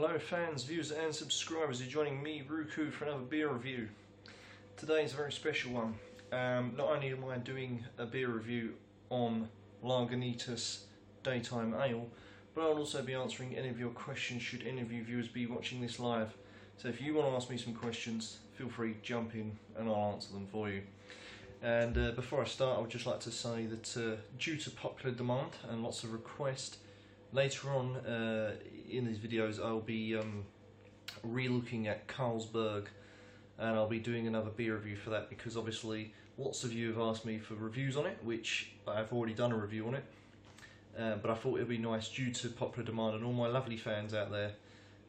Hello fans, viewers and subscribers, you're joining me, Ruku, for another beer review. Today is a very special one. Not only am I doing a beer review on Lagunitas Daytime Ale, but I'll also be answering any of your questions should any of you viewers be watching this live. So if you want to ask me some questions, feel free to jump in and I'll answer them for you. And before I start, I would just like to say that due to popular demand and lots of requests, later on in these videos I'll be re-looking at Carlsberg, and I'll be doing another beer review for that because obviously lots of you have asked me for reviews on it, which I've already done a review on it, but I thought it would be nice due to popular demand and all my lovely fans out there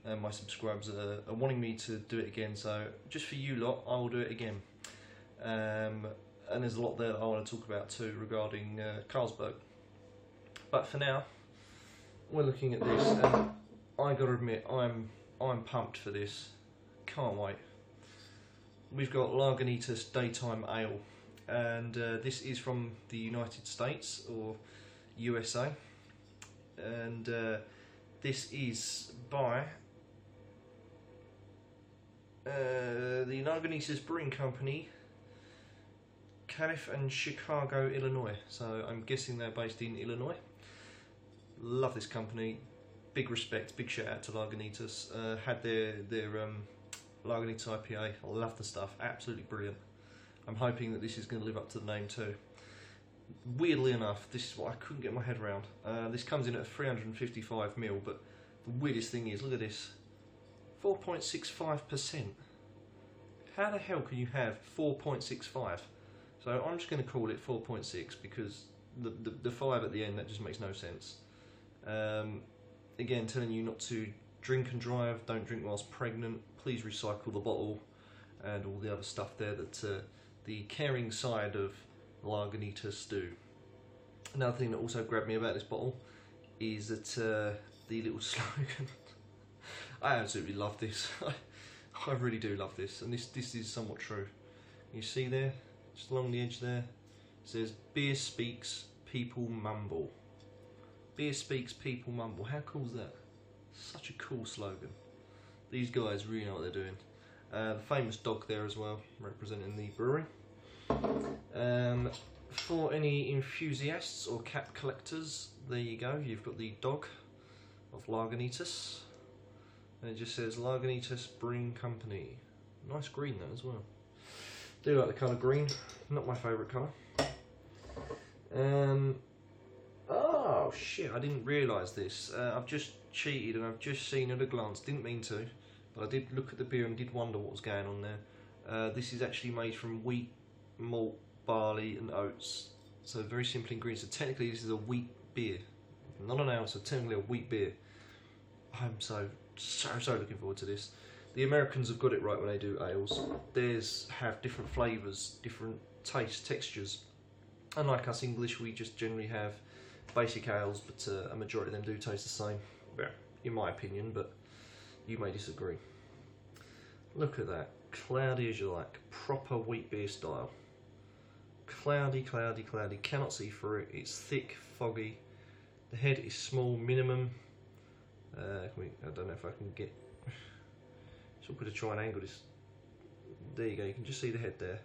and my subscribers are wanting me to do it again, so just for you lot I will do it again. And there's a lot there that I want to talk about too regarding Carlsberg, but for now we're looking at this, and I gotta admit I'm pumped for this. Can't wait. We've got Lagunitas Daytime Ale, and this is from the United States or USA, and this is by the Lagunitas Brewing Company, Calif and Chicago, Illinois. So I'm guessing they're based in Illinois. Love this company. Big respect, big shout out to Lagunitas. Had their Lagunitas IPA. I love the stuff. Absolutely brilliant. I'm hoping that this is going to live up to the name too. Weirdly enough, this is what I couldn't get my head around. This comes in at 355ml, but the weirdest thing is, look at this, 4.65%. How the hell can you have 4.65? So I'm just going to call it 4.6 because the 5 at the end, that just makes no sense. Again, telling you not to drink and drive, don't drink whilst pregnant, please recycle the bottle and all the other stuff there that the caring side of Lagunitas do. Another thing that also grabbed me about this bottle is that the little slogan. I absolutely love this. I really do love this, and this is somewhat true. You see there, just along the edge there, it says beer speaks, people mumble. Beer speaks, people mumble. How cool is that? Such a cool slogan. These guys really know what they're doing. The famous dog there as well, representing the brewery. For any enthusiasts or cat collectors, there you go. You've got the dog of Lagunitas, and it just says Lagunitas Brewing Company. Nice green though as well. Do like the colour green. Not my favourite colour. Oh shit, I didn't realise this. I've just cheated and I've just seen at a glance, didn't mean to, but I did look at the beer and did wonder what was going on there. This is actually made from wheat, malt, barley and oats. So very simple ingredients. So technically this is a wheat beer. Not an ale, so technically a wheat beer. I'm so looking forward to this. The Americans have got it right when they do ales. Theirs have different flavours, different tastes, textures. Unlike us English, we just generally have basic ales, but a majority of them do taste the same, well, in my opinion, but you may disagree. Look at that, cloudy as you like, proper wheat beer style. Cloudy, cloudy, cloudy, cannot see through it, it's thick, foggy, the head is small, minimum. I don't know if I can get, so I'm going to try and angle this. There you go, you can just see the head there.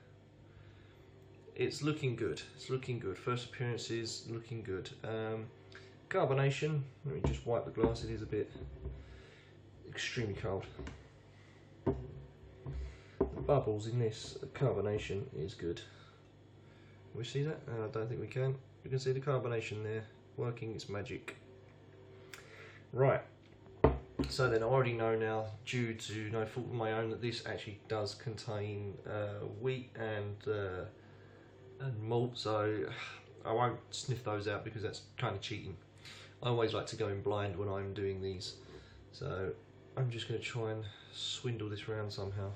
It's looking good. It's looking good. First appearances looking good. Carbonation. Let me just wipe the glass. It is a bit extremely cold. The bubbles in this carbonation is good. Can we see that? I don't think we can. You can see the carbonation there working its magic. Right. So then I already know now, due to no fault of my own, that this actually does contain wheat and malt, so I won't sniff those out because that's kind of cheating. I always like to go in blind when I'm doing these, so I'm just going to try and swindle this round somehow.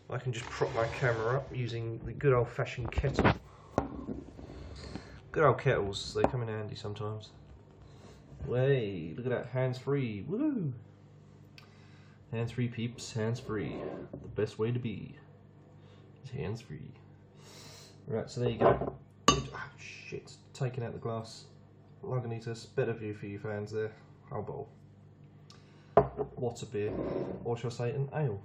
I can just prop my camera up using the good old-fashioned kettle. Good old kettles, they come in handy sometimes. Way, look at that, hands-free, woo! Hands-free peeps, hands-free. The best way to be is hands-free. Right, so there you go. Oh shit, taking out the glass. Lagunitas, better view for you fans there. How bold. What's a beer? Or shall I say an ale?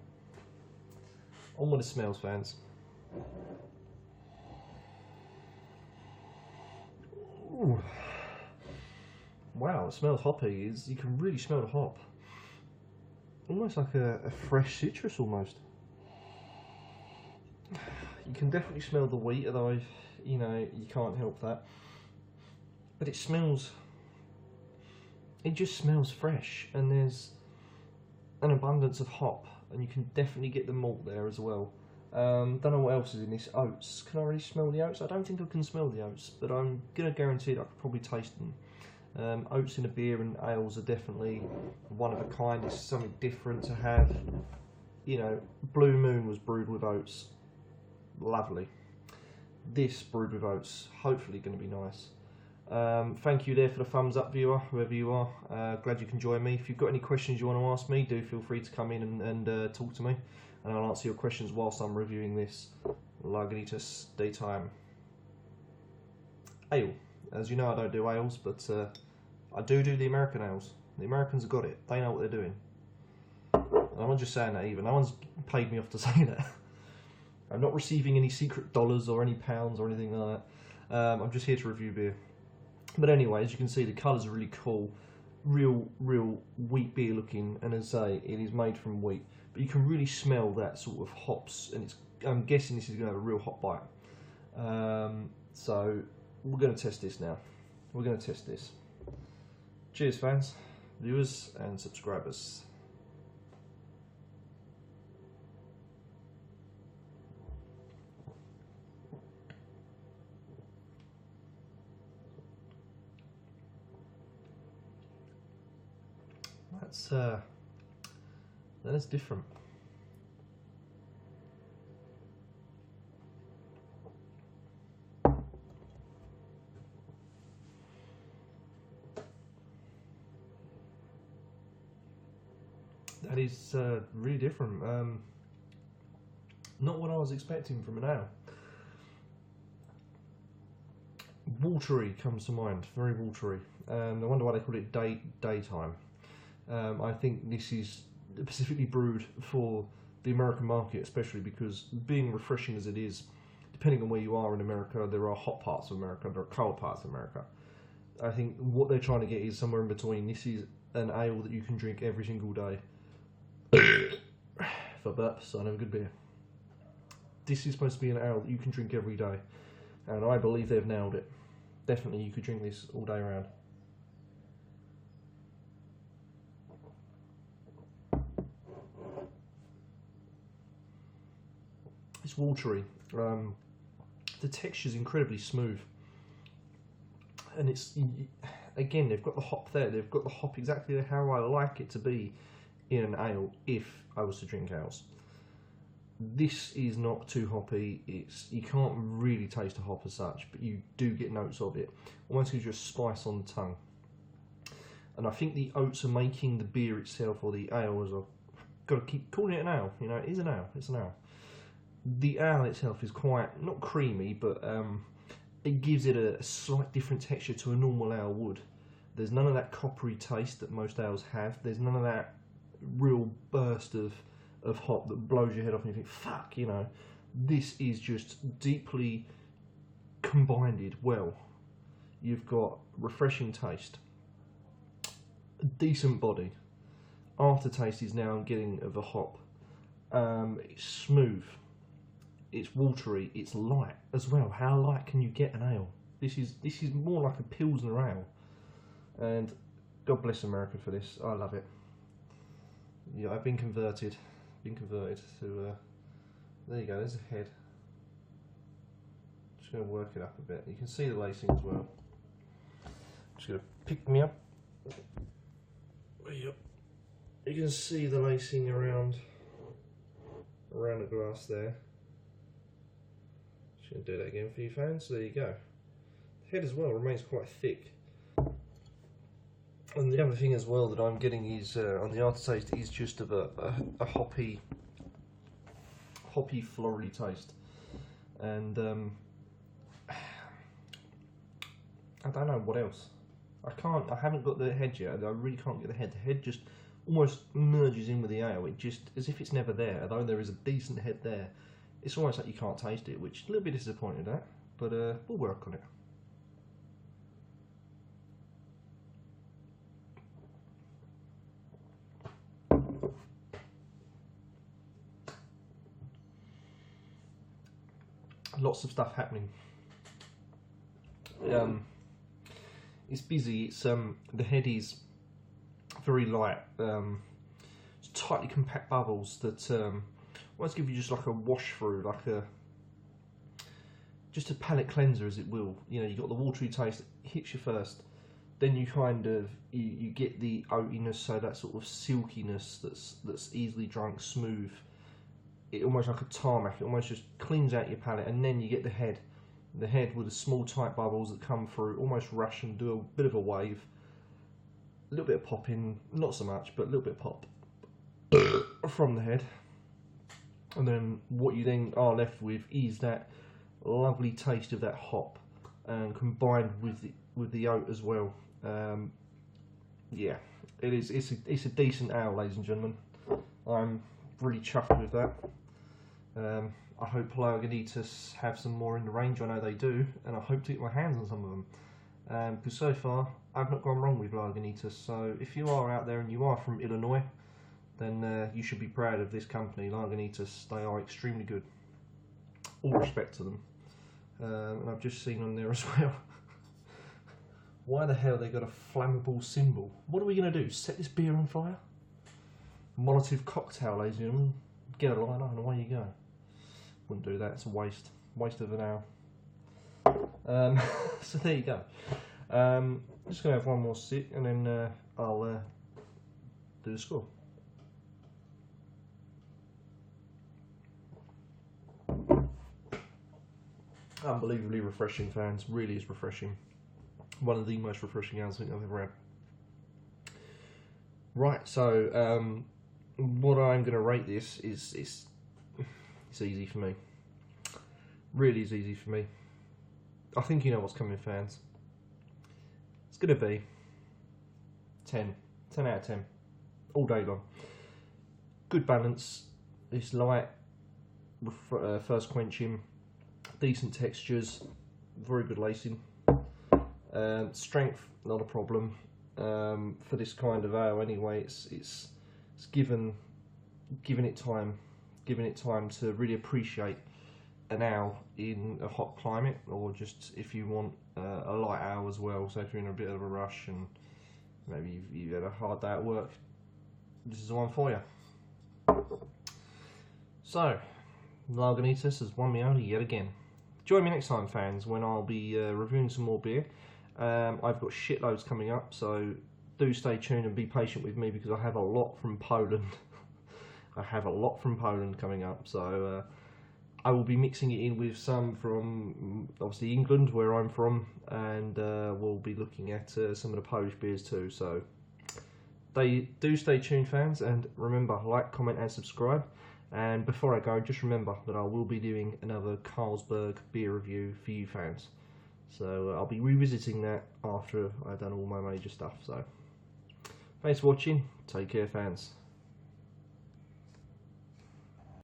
On with the smells, fans. Ooh. Wow, it smells hoppy. You can really smell the hop. Almost like a fresh citrus almost. You can definitely smell the wheat, although you can't help that. But it just smells fresh, and there's an abundance of hop, and you can definitely get the malt there as well. Don't know what else is in this. Oats. Can I really smell the oats? I don't think I can smell the oats, but I'm gonna guarantee that I could probably taste them. Oats in a beer and ales are definitely one of a kind. It's something different to have. You know, Blue Moon was brewed with oats. Lovely. This brewed with oats, hopefully going to be nice. Thank you there for the thumbs up, viewer, whoever you are. Glad you can join me. If you've got any questions you want to ask me, do feel free to come in and talk to me, and I'll answer your questions whilst I'm reviewing this Lagunitas Daytime Ale. As you know, I don't do ales, but I do the American ales. The Americans have got it. They know what they're doing. And I'm not just saying that either. No one's paid me off to say that. I'm not receiving any secret dollars or any pounds or anything like that. I'm just here to review beer. But anyway, as you can see, the colours are really cool. Real wheat beer looking, and as I say, it is made from wheat. But you can really smell that sort of hops, and I'm guessing this is going to have a real hop bite. So we're going to test this now. We're going to test this. Cheers, fans, viewers, and subscribers. That is different. That is really different. Not what I was expecting from an ale. Watery comes to mind, very watery. I wonder why they call it daytime. I think this is specifically brewed for the American market, especially because being refreshing as it is, depending on where you are in America, there are hot parts of America, there are cold parts of America. I think what they're trying to get is somewhere in between. This is an ale that you can drink every single day. For burps, I know a good beer. This is supposed to be an ale that you can drink every day, and I believe they've nailed it. Definitely, you could drink this all day around. It's watery. The texture is incredibly smooth, and it's, again, they've got the hop there. They've got the hop exactly how I like it to be in an ale if I was to drink ales. This is not too hoppy. You can't really taste a hop as such, but you do get notes of it. Almost gives you a spice on the tongue. And I think the oats are making the beer itself, or the ale, as I've got to keep calling it an ale. You know, it is an ale. It's an ale. The ale itself is quite, not creamy, but it gives it a slight different texture to a normal ale would. There's none of that coppery taste that most ales have. There's none of that real burst of hop that blows your head off and you think, fuck, you know. This is just deeply combined well. You've got refreshing taste, a decent body. Aftertaste is now getting of a hop. It's smooth. It's watery. It's light as well. How light can you get an ale? This is more like a Pilsner ale. And God bless America for this. I love it. Yeah, I've been converted. To there you go. There's a head. Just going to work it up a bit. You can see the lacing as well. Just going to pick me up. Yep. You can see the lacing around the glass there. Just going to do that again for you fans. So there you go. The head as well remains quite thick. And the other thing as well that I'm getting is on the aftertaste is just of a hoppy florally taste, and I don't know what else. I haven't got the head yet. I really can't get the head. The head just almost merges in with the ale. It just, as if it's never there, although there is a decent head there. It's almost like you can't taste it, which is a little bit disappointed at, but we'll work on it. Lots of stuff happening. It's busy. It's the head is very light. It's tightly compact bubbles that almost give you just like a wash through, like just a palate cleanser, as it will. You know, you got the watery taste that hits you first, then you kind of you get the oatiness, so that sort of silkiness that's easily drunk, smooth. It almost like a tarmac. It almost just cleans out your palate, and then you get the head. The head with the small tight bubbles that come through, almost rush and do a bit of a wave. A little bit of popping, not so much, but a little bit of pop from the head. And then what you then are left with is that lovely taste of that hop, and combined with the oat as well. Yeah, it is. It's a decent ale, ladies and gentlemen. I'm really chuffed with that. I hope Lagunitas have some more in the range. I know they do, and I hope to get my hands on some of them. Because so far, I've not gone wrong with Lagunitas. So if you are out there and you are from Illinois, then you should be proud of this company, Lagunitas. They are extremely good. All respect to them. And I've just seen on there as well. Why the hell they got a flammable symbol? What are we going to do? Set this beer on fire? Molotov cocktail, ladies and gentlemen. Get a lighter and away you go. Wouldn't do that. It's a waste of an hour. So there you go. Just going to have one more sip, and then I'll do the score. Unbelievably refreshing, fans. Really is refreshing. One of the most refreshing ales I think I've ever had. Right, so what I'm going to rate this is it's easy for me. Really is easy for me. I think you know what's coming, fans. It's going to be 10 out of 10 all day long. Good balance. It's light, first quenching, decent textures, very good lacing. Strength, not a problem for this kind of ale. Anyway, it's given it time to really appreciate an ale in a hot climate, or just if you want a light ale as well. So if you're in a bit of a rush and maybe you've had a hard day at work, this is the one for you. So Lagunitas has won me over yet again. Join me next time, fans, when I'll be reviewing some more beer. I've got shitloads coming up, so do stay tuned and be patient with me, because I have a lot from Poland. I have a lot from Poland coming up, so I will be mixing it in with some from obviously England, where I'm from, and we'll be looking at some of the Polish beers too. So do stay tuned, fans, and remember, like, comment and subscribe. And before I go, just remember that I will be doing another Carlsberg beer review for you fans. So I'll be revisiting that after I've done all my major stuff. So thanks for watching. Take care, fans.